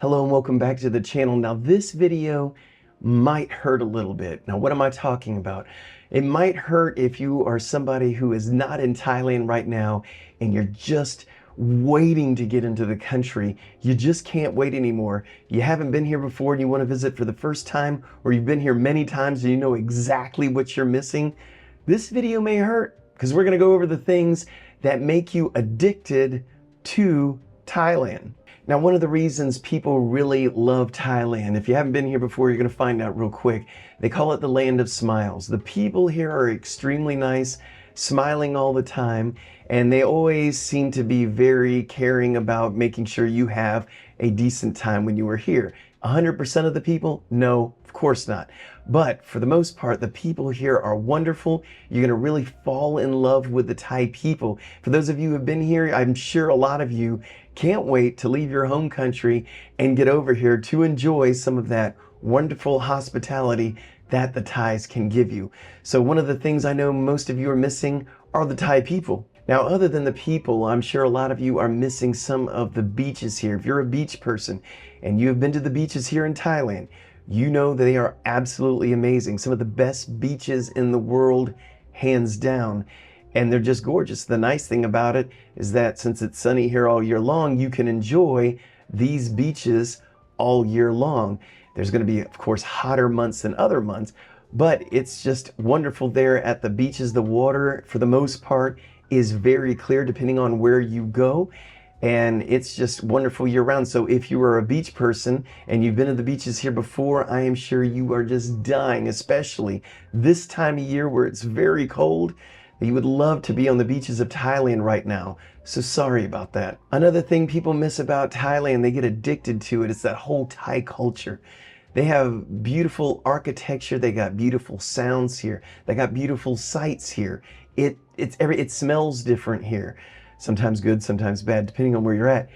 Hello and welcome back to the channel. Now this video might hurt a little bit. Now what am I talking about? It might hurt if you are somebody who is not in Thailand right now and you're just waiting to get into the country. You just can't wait anymore. You haven't been here before and you want to visit for the first time, or you've been here many times and you know exactly what you're missing. This video may hurt because we're going to go over the things that make you addicted to Thailand. Now, one of the reasons people really love Thailand, if you haven't been here before, you're going to find out real quick. They call it the land of smiles. The people here are extremely nice, smiling all the time, and they always seem to be very caring about making sure you have a decent time when you are here. 100% of the people? No, of course not. But for the most part, the people here are wonderful. You're going to really fall in love with the Thai people. For those of you who have been here, I'm sure a lot of you can't wait to leave your home country and get over here to enjoy some of that wonderful hospitality that the Thais can give you. So one of the things I know most of you are missing are the Thai people. Now, other than the people, I'm sure a lot of you are missing some of the beaches here. If you're a beach person and you have been to the beaches here in Thailand, you know they are absolutely amazing. Some of the best beaches in the world, hands down. And they're just gorgeous. The nice thing about it is that since it's sunny here all year long, you can enjoy these beaches all year long. There's going to be, of course, hotter months than other months, but it's just wonderful there at the beaches. The water, for the most part, is very clear depending on where you go. And it's just wonderful year round. So if you are a beach person and you've been to the beaches here before, I am sure you are just dying, especially this time of year where it's very cold. You would love to be on the beaches of Thailand right now. So sorry about that. Another thing people miss about Thailand, they get addicted to it, it's that whole Thai culture. They have beautiful architecture, they got beautiful sounds here, they got beautiful sights here. It smells different here. Sometimes good, sometimes bad, depending on where you're at.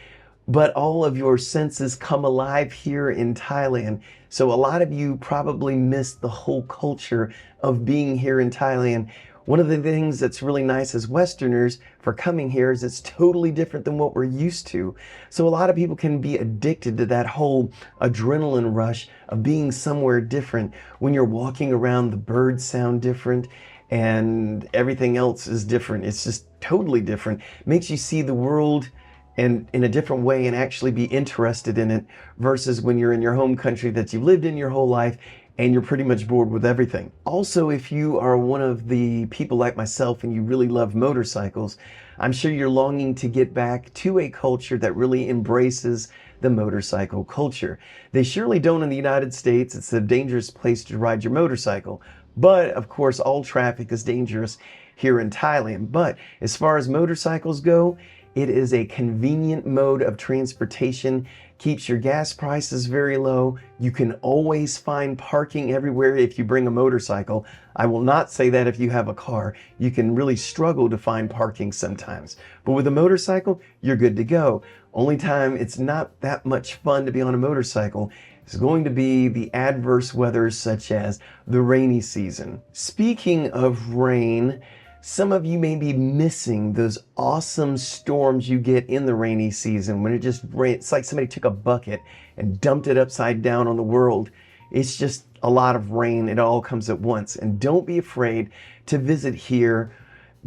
But all of your senses come alive here in Thailand. So a lot of you probably miss the whole culture of being here in Thailand. One of the things that's really nice as Westerners for coming here is it's totally different than what we're used to. So a lot of people can be addicted to that whole adrenaline rush of being somewhere different. When you're walking around, the birds sound different and everything else is different. It's just totally different. Makes you see the world and in a different way and actually be interested in it versus when you're in your home country that you've lived in your whole life and you're pretty much bored with everything. Also, if you are one of the people like myself and you really love motorcycles, I'm sure you're longing to get back to a culture that really embraces the motorcycle culture. They surely don't in the United States. It's a dangerous place to ride your motorcycle. But of course, all traffic is dangerous here in Thailand. But as far as motorcycles go, it is a convenient mode of transportation, keeps your gas prices very low. You can always find parking everywhere if you bring a motorcycle. I will not say that if you have a car. You can really struggle to find parking sometimes. But with a motorcycle, you're good to go. Only time it's not that much fun to be on a motorcycle is going to be the adverse weather such as the rainy season. Speaking of rain, some of you may be missing those awesome storms you get in the rainy season when it just rains. It's like somebody took a bucket and dumped it upside down on the world. It's just a lot of rain. It all comes at once. And don't be afraid to visit here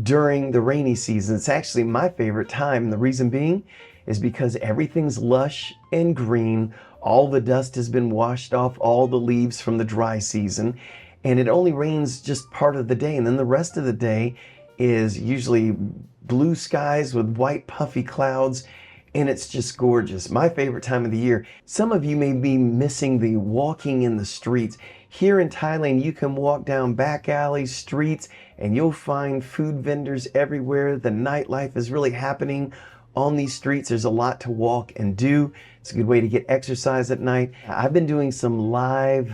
during the rainy season. It's actually my favorite time. And the reason being is because everything's lush and green. All the dust has been washed off, all the leaves from the dry season. And it only rains just part of the day. And then the rest of the day is usually blue skies with white puffy clouds. And it's just gorgeous. My favorite time of the year. Some of you may be missing the walking in the streets. Here in Thailand, you can walk down back alleys, streets, and you'll find food vendors everywhere. The nightlife is really happening on these streets. There's a lot to walk and do. It's a good way to get exercise at night. I've been doing some live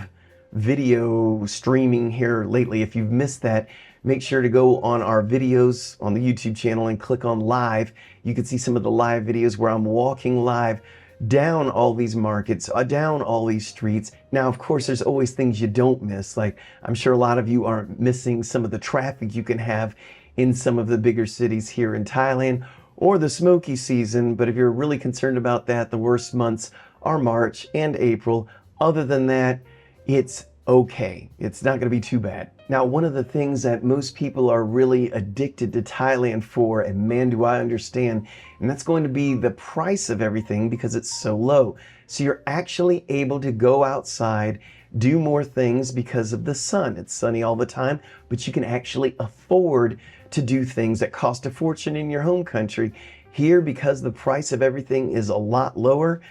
video streaming here lately. If you've missed that, make sure to go on our videos on the YouTube channel and click on live. You can see some of the live videos where I'm walking live down all these markets, down all these streets. Now, of course, there's always things you don't miss. Like, I'm sure a lot of you aren't missing some of the traffic you can have in some of the bigger cities here in Thailand or the smoky season. But if you're really concerned about that, the worst months are March and April. Other than that, it's okay. It's not going to be too bad. Now, one of the things that most people are really addicted to Thailand for, and man, do I understand, and that's going to be the price of everything because it's so low. So you're actually able to go outside, do more things because of the sun. It's sunny all the time, but you can actually afford to do things that cost a fortune in your home country. Here, because the price of everything is a lot lower,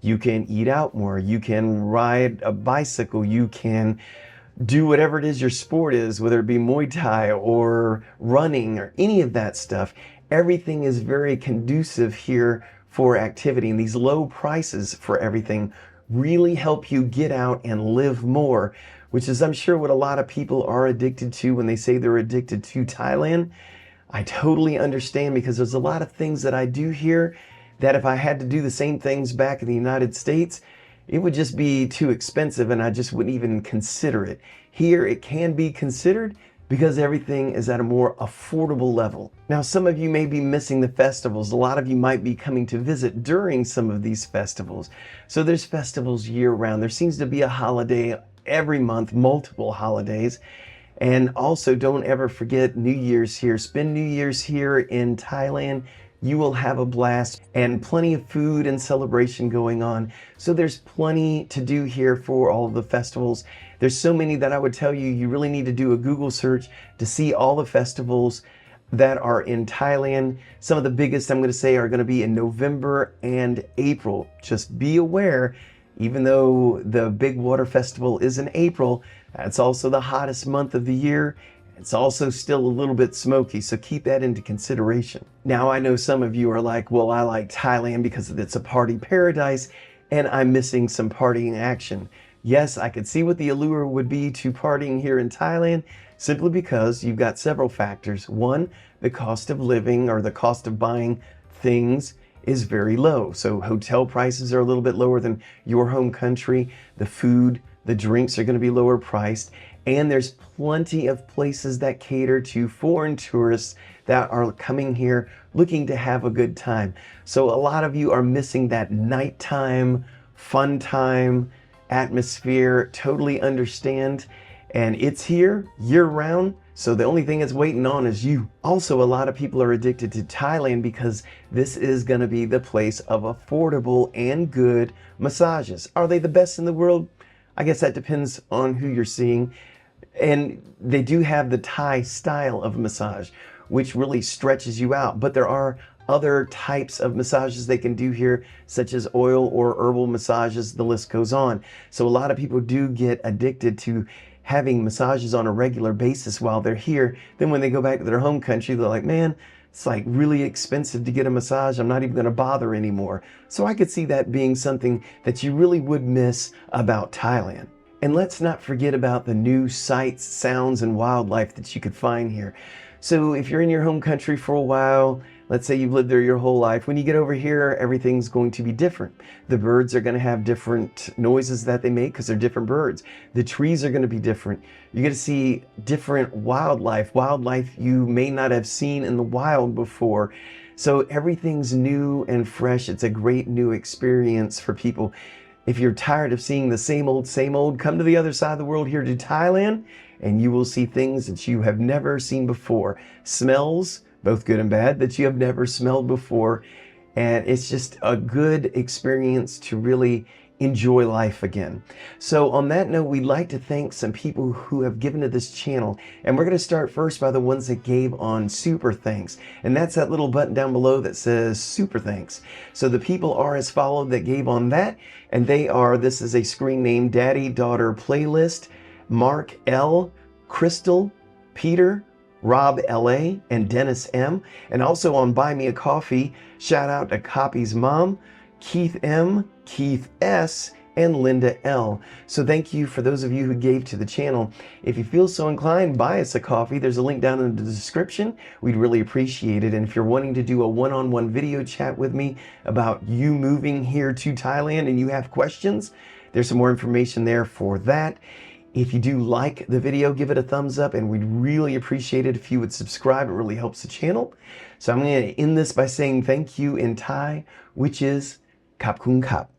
you can eat out more, you can ride a bicycle, you can do whatever it is your sport is, whether it be Muay Thai or running or any of that stuff. Everything is very conducive here for activity, and these low prices for everything really help you get out and live more, which is, I'm sure, what a lot of people are addicted to when they say they're addicted to Thailand. I totally understand, because there's a lot of things that I do here that if I had to do the same things back in the United States, it would just be too expensive and I just wouldn't even consider it. Here it can be considered because everything is at a more affordable level. Now, some of you may be missing the festivals. A lot of you might be coming to visit during some of these festivals. So there's festivals year round. There seems to be a holiday every month, multiple holidays. And also, don't ever forget New Year's here. Spend New Year's here in Thailand. You will have a blast, and plenty of food and celebration going on. So there's plenty to do here for all of the festivals. There's so many that I would tell you, you really need to do a Google search to see all the festivals that are in Thailand. Some of the biggest, I'm going to say, are going to be in November and April. Just be aware, even though the big water festival is in April, that's also the hottest month of the year. It's also still a little bit smoky, so keep that into consideration. Now, I know some of you are like, well, I like Thailand because it's a party paradise and I'm missing some partying action. Yes, I could see what the allure would be to partying here in Thailand, simply because you've got several factors. One, the cost of living or the cost of buying things is very low. So hotel prices are a little bit lower than your home country. The food, the drinks are going to be lower priced. And there's plenty of places that cater to foreign tourists that are coming here looking to have a good time. So a lot of you are missing that nighttime, fun time, atmosphere. Totally understand. And it's here year round. So the only thing it's waiting on is you. Also, a lot of people are addicted to Thailand because this is going to be the place of affordable and good massages. Are they the best in the world? I guess that depends on who you're seeing. And they do have the Thai style of massage, which really stretches you out. But there are other types of massages they can do here, such as oil or herbal massages. The list goes on. So a lot of people do get addicted to having massages on a regular basis while they're here. Then when they go back to their home country, they're like, man, it's like really expensive to get a massage. I'm not even going to bother anymore. So I could see that being something that you really would miss about Thailand. And let's not forget about the new sights, sounds, and wildlife that you could find here. So if you're in your home country for a while, let's say you've lived there your whole life, when you get over here, everything's going to be different. The birds are going to have different noises that they make because they're different birds. The trees are going to be different. You're going to see different wildlife you may not have seen in the wild before. So everything's new and fresh. It's a great new experience for people. If you're tired of seeing the same old, come to the other side of the world here to Thailand, and you will see things that you have never seen before. Smells, both good and bad, that you have never smelled before. And it's just a good experience to really enjoy life again. So on that note, we'd like to thank some people who have given to this channel. And we're going to start first by the ones that gave on Super Thanks. And that's that little button down below that says Super Thanks. So the people are as followed that gave on that. And they are, this is a screen name, Daddy Daughter Playlist, Mark L, Crystal, Peter, Rob LA, and Dennis M. And also on Buy Me a Coffee, shout out to Copy's mom, Keith M, Keith S, and Linda L. So thank you for those of you who gave to the channel. If you feel so inclined, buy us a coffee. There's a link down in the description. We'd really appreciate it. And if you're wanting to do a one-on-one video chat with me about you moving here to Thailand and you have questions, there's some more information there for that. If you do like the video, give it a thumbs up, and we'd really appreciate it if you would subscribe. It really helps the channel. So I'm going to end this by saying thank you in Thai, which is Khap Khun Khap.